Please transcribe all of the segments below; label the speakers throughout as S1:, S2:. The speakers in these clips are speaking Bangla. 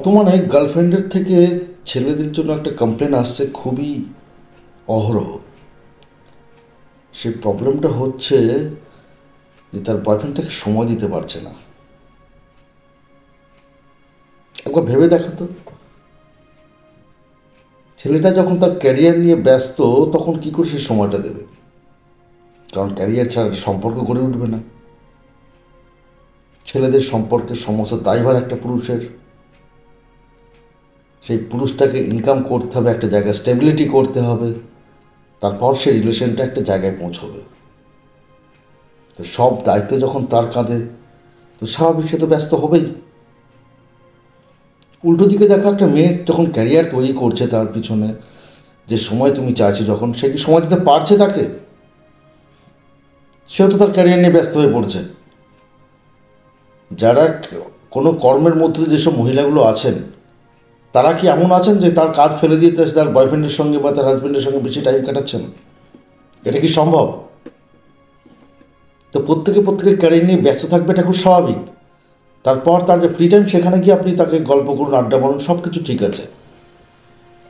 S1: বর্তমানে গার্লফ্রেন্ডের থেকে ছেলেদের জন্য একটা কমপ্লেন আসছে খুবই অহরহ। সেই প্রবলেমটা হচ্ছে যে তার বয়ফ্রেন্ড তাকে সময় দিতে পারছে না। একবার ভেবে দেখো তো, ছেলেটা যখন তার ক্যারিয়ার নিয়ে ব্যস্ত তখন কী করে সে সময়টা দেবে? কারণ ক্যারিয়ার ছাড়া সম্পর্ক গড়ে উঠবে না। ছেলেদের সম্পর্কের সমস্ত দায়ভার একটা পুরুষের। সেই পুরুষটাকে ইনকাম করতে হবে, একটা জায়গায় স্টেবিলিটি করতে হবে, তারপর সেই রিলেশনটা একটা জায়গায় পৌঁছবে। তো সব দায়িত্ব যখন তার কাঁধে, তো স্বাভাবিক সে তো ব্যস্ত হবেই। উল্টো দিকে দেখো, একটা মেয়ে যখন ক্যারিয়ার তৈরি করছে তার পিছনে যে সময় তুমি চাইছো, যখন সে কি সময় দিতে পারছে তাকে? সেও তো তার ক্যারিয়ার নিয়ে ব্যস্ত হয়ে পড়ছে। যারা কোনো কর্মের মধ্যে যেসব মহিলাগুলো আছেন, তারা কি এমন আছেন যে তার কাজ ফেলে দিয়ে তার বয়ফ্রেন্ডের সঙ্গে বা তার হাজব্যান্ডের সঙ্গে বেশি টাইম কাটাচ্ছেন? এটা কি সম্ভব? তো প্রত্যেকের ক্যারিয়ার নিয়ে ব্যস্ত থাকবে, এটা খুব স্বাভাবিক। তারপর তার যে ফ্রি টাইম, সেখানে গিয়ে আপনি তাকে গল্প করুন, আড্ডা মারুন, সব কিছু ঠিক আছে।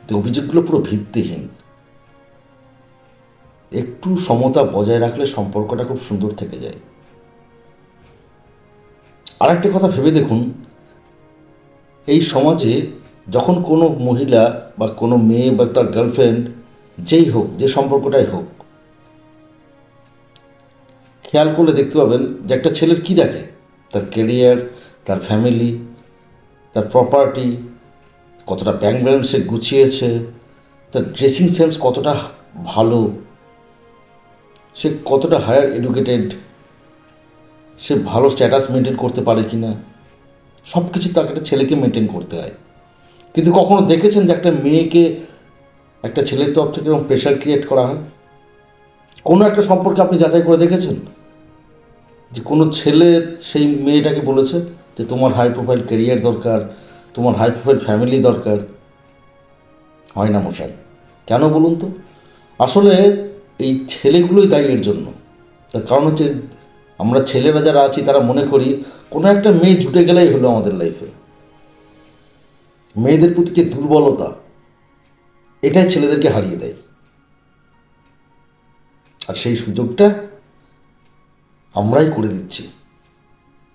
S1: তো অভিযোগগুলো পুরো ভিত্তিহীন। একটু সমতা বজায় রাখলে সম্পর্কটা খুব সুন্দর থেকে যায়। আর একটা কথা ভেবে দেখুন, এই সমাজে যখন কোনো মহিলা বা কোনো মেয়ে বা তার গার্লফ্রেন্ড, যেই হোক, যে সম্পর্কটাই হোক, খেয়াল করলে দেখতে পাবেন যে একটা ছেলের কী দেখে? তার ক্যারিয়ার, তার ফ্যামিলি, তার প্রপার্টি, কতটা ব্যাংক ব্যালেন্স সে গুছিয়েছে, তার ড্রেসিং সেন্স কতটা ভালো, সে কতটা হায়ার এডুকেটেড, সে ভালো স্ট্যাটাস মেনটেন করতে পারে কি না, সব কিছু তাকে একটা ছেলেকে মেনটেন করতে হয়। কিন্তু কখনো দেখেছেন যে একটা মেয়েকে একটা ছেলের তরফ থেকে এরকম প্রেশার ক্রিয়েট করা হয়? কোনো একটা সম্পর্কে আপনি যাচাই করে দেখেছেন যে কোনো ছেলে সেই মেয়েটাকে বলেছে যে তোমার হাই প্রোফাইল ক্যারিয়ার দরকার, তোমার হাই প্রোফাইল ফ্যামিলি দরকার? হয় না মশাই। কেন বলুন তো? আসলে এই ছেলেগুলোই দায়ী এর জন্য। তার কারণ হচ্ছে, আমরা ছেলেরা যারা আছি তারা মনে করি কোনো একটা মেয়ে জুটে গেলেই হলো আমাদের লাইফে। মেয়েদের প্রতি যে দুর্বলতা, এটাই ছেলেদেরকে হারিয়ে দেয়। আর সেই সুযোগটা আমরাই করে দিচ্ছি।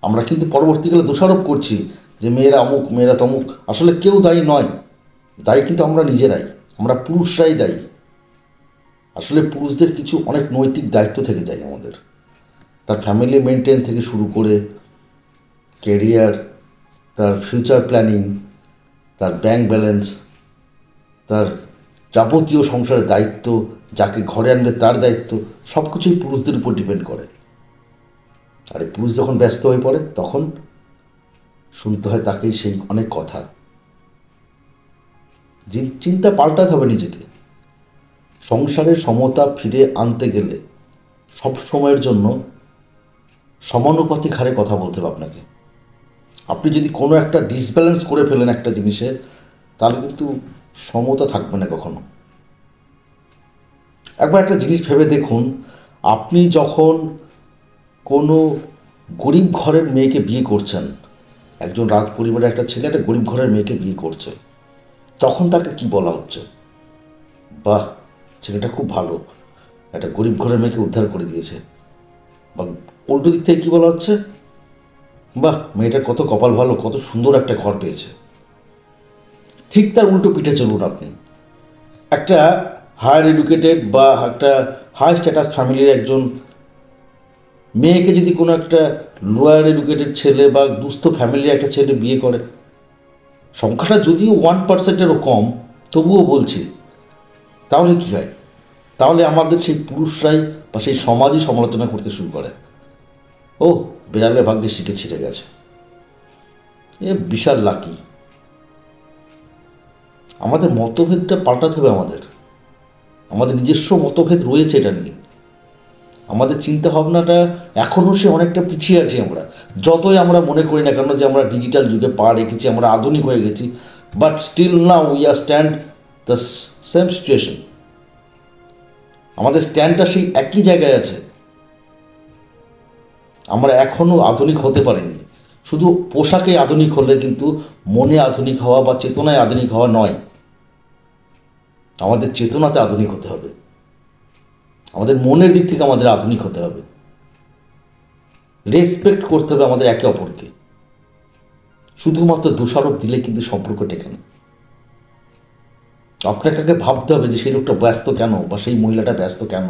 S1: আমরা কিন্তু পরবর্তীকালে দোষারোপ করছি যে মেয়েরা অমুক, মেয়েরা তমুক। আসলে কেউ দায়ী নয়, দায়ী কিন্তু আমরা নিজেরাই, আমরা পুরুষরাই দায়ী। আসলে পুরুষদের কিছু অনেক নৈতিক দায়িত্ব থেকে যায় আমাদের। তার ফ্যামিলি মেনটেন থেকে শুরু করে কেরিয়ার, তার ফিউচার প্ল্যানিং, তার ব্যাংক ব্যালেন্স, তার যাবতীয় সংসারের দায়িত্ব, যাকে ঘরে আনবে তার দায়িত্ব, সব কিছুই পুরুষদের উপর ডিপেন্ড করে। আর এই পুরুষ যখন ব্যস্ত হয়ে পড়ে, তখন শুনতে হয় তাকেই সেই অনেক কথা। চিন্তা পাল্টাতে হবে নিজেকে। সংসারের সমতা ফিরে আনতে গেলে সব সময়ের জন্য সমানুপাতিক হারে কথা বলতে হবে আপনাকে। আপনি যদি কোনো একটা ডিসব্যালেন্স করে ফেলেন একটা জিনিসে, তাহলে কিন্তু সমতা থাকবে না কখনো। একবার একটা জিনিস ভেবে দেখুন, আপনি যখন কোনো গরিব ঘরের মেয়েকে বিয়ে করছেন, একজন রাজ পরিবারের একটা ছেলে একটা গরিব ঘরের মেয়েকে বিয়ে করছে, তখন তাকে কি বলা হচ্ছে? বাহ, ছেলেটা খুব ভালো, একটা গরিব ঘরের মেয়েকে উদ্ধার করে দিয়েছে। বা উল্টো দিক থেকে কী বলা হচ্ছে? বাহ, মেয়েটার কত কপাল ভালো, কত সুন্দর একটা ঘর পেয়েছে। ঠিক তার উল্টো পিঠে চলুন আপনি। একটা হায়ার এডুকেটেড বা একটা হাই স্ট্যাটাস ফ্যামিলির একজন মেয়েকে যদি কোনো একটা লোয়ার এডুকেটেড ছেলে বা দুস্থ ফ্যামিলির একটা ছেলে বিয়ে করে, সংখ্যাটা যদিও 1%-এরও কম, তবুও বলছি, তাহলে কী হয়? তাহলে আমাদের সেই পুরুষরাই বা সেই সমাজই সমালোচনা করতে শুরু করে, ও বিড়ালের ভাগ্যে শিখে ছিঁড়ে গেছে, এ বিশাল লাকি। আমাদের মতভেদটা পাল্টাতে হবে। আমাদের নিজস্ব মতভেদ রয়েছে এটা নিয়ে। আমাদের চিন্তা ভাবনাটা এখনও সে অনেকটা পিছিয়ে আছি আমরা। যতই আমরা মনে করি না কেন যে আমরা ডিজিটাল যুগে পা রেখেছি, আমরা আধুনিক হয়ে গেছি, but still now we are stand the same situation. আমাদের স্ট্যান্ডটা সেই একই জায়গায় আছে। আমরা এখনও আধুনিক হতে পারিনি। শুধু পোশাকে আধুনিক হলে কিন্তু মনে আধুনিক হওয়া বা চেতনায় আধুনিক হওয়া নয়। আমাদের চেতনাতে আধুনিক হতে হবে, আমাদের মনের দিক থেকে আমাদের আধুনিক হতে হবে, রেসপেক্ট করতে হবে আমাদের একে অপরকে। শুধুমাত্র দোষারোপ দিলে কিন্তু সম্পর্ক টেকে না। আপনাকে আগে ভাবতে হবে যে সেই লোকটা ব্যস্ত কেন বা সেই মহিলাটা ব্যস্ত কেন।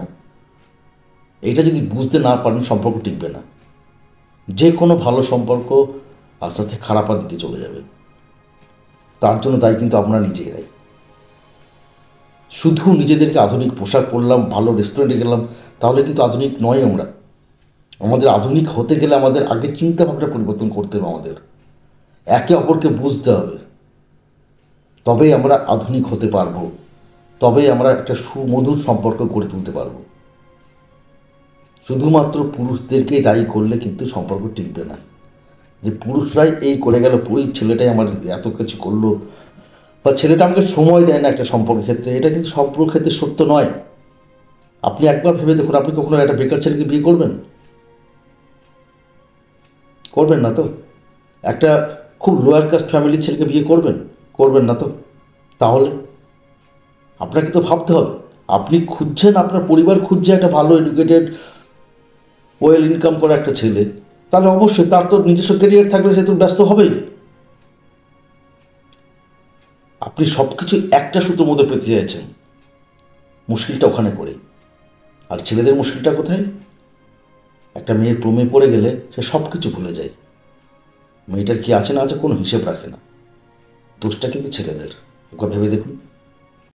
S1: এইটা যদি বুঝতে না পারেন সম্পর্ক টিকবে না। যে কোনো ভালো সম্পর্ক আস্তে আস্তে খারাপের দিকে চলে যাবে। তার জন্য দায়ী কিন্তু আমরা নিজেরাই। শুধু নিজেদেরকে আধুনিক পোশাক পরলাম, ভালো রেস্টুরেন্টে গেলাম, তাহলে কিন্তু আধুনিক নয় আমরা। আমাদের আধুনিক হতে গেলে আমাদের আগে চিন্তাভাবনা পরিবর্তন করতে হবে, আমাদের একে অপরকে বুঝতে হবে, তবেই আমরা আধুনিক হতে পারবো, তবেই আমরা একটা সুমধুর সম্পর্ক গড়ে তুলতে পারবো। শুধুমাত্র পুরুষদেরকেই দায়ী করলে কিন্তু সম্পর্ক টিকবে না। যে পুরুষরাই এই করে গেল, ওই ছেলেটাই আমার এত কিছু করলো, বা ছেলেটা আমাকে সময় দেয় না একটা সম্পর্কের ক্ষেত্রে, এটা কিন্তু সব ক্ষেত্রে সত্য নয়। আপনি একবার ভেবে দেখুন, আপনি কখনো একটা বেকার ছেলেকে বিয়ে করবেন? করবেন না তো। একটা খুব লোয়ার কাস্ট ফ্যামিলির ছেলেকে বিয়ে করবেন? করবেন না তো। তাহলে আপনাকে তো ভাবতে হবে, আপনি খুঁজছেন, আপনার পরিবার খুঁজছে একটা ভালো এডুকেটেড ওয়েল ইনকাম করা একটা ছেলে, তাহলে অবশ্যই তার তো নিজস্ব ক্যারিয়ার থাকলে সে তো ব্যস্ত হবেই। আপনি সব কিছু একটা সূত্রের মধ্যে পেতে চাইছেন, মুশকিলটা ওখানে করেই। আর ছেলেদের মুশকিলটা কোথায়? একটা মেয়ের প্রেমে পড়ে গেলে সে সব কিছু ভুলে যায়। মেয়েটার কি আছে না আছে কোনো হিসেব রাখে না। দোষটা কিন্তু ছেলেদের। একবার ভেবে দেখুন।